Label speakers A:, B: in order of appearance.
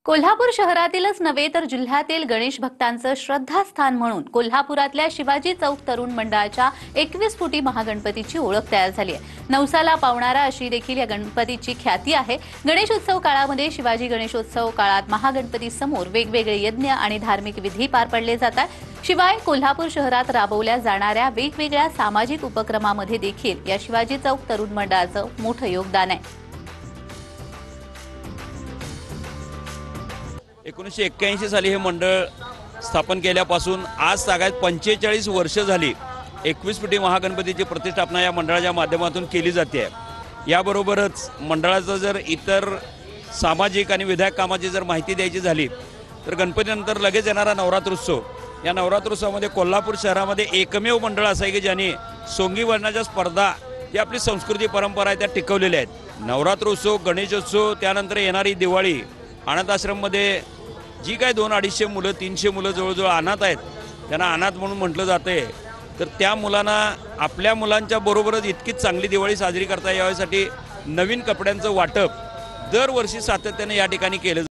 A: कोल्हापूर शहरातीलच नव्हे तर जिल्ह्यातील गणेश भक्तांचं श्रद्धास्थान म्हणून कोल्हापुरातल्या शिवाजी चौक तरुण मंडळाच्या 21 फुटी महागणपतीची ओळख तयार झाली आहे। नवसाला पावणारा अशी देखील या गणपतीची ख्याती आहे। गणेशोत्सव काळामध्ये शिवाजी गणेशोत्सव काळात महागणपती समोर वेगवेगळे यज्ञ आणि धार्मिक विधी पार पडले जातात। शिवाय कोल्हापूर शहरात राबवल्या जाणाऱ्या वेगवेगळ्या सामाजिक उपक्रमांमध्ये देखील या शिवाजी चौक तरुण मंडळाचं मोठं योगदान आहे।
B: 1981 साली हे मंडळ स्थापन केल्यापासून आज तागायत 45 वर्ष झाली। 21 फुटी महागणपतीची प्रतिष्ठापना या मंडळाच्या माध्यमातून केली जाते। याबरोबरच मंडळाचं जर इतर सामाजिक आणि विधायक कामाची जर माहिती द्यायची झाली तर गणपतीनंतर लगेच येणारा नवरात्रोत्सव, या नवरात्रोत्सवामध्ये कोल्हापूर शहरामध्ये एकमेव मंडळ असं आहे की ज्यांनी सोंगी वर्णाच्या स्पर्धा, जी आपली संस्कृती परंपरा आहे त्या टिकवलेल्या आहेत। नवरात्रोत्सव, गणेशोत्सव, त्यानंतर येणारी दिवाळी, अनाथ आश्रममध्ये जी काय 200-250 मुलं 300 मुलं जवळजवळ अनाथ आहेत, त्यांना अनाथ म्हणून म्हटलं जाते, तर त्या मुलांना आपल्या मुलांच्या बरोबरच इतकीच चांगली दिवाळी साजरी करता यासाठी नवीन कपड्यांचं वाटप दरवर्षी सातत्याने या ठिकाणी केलं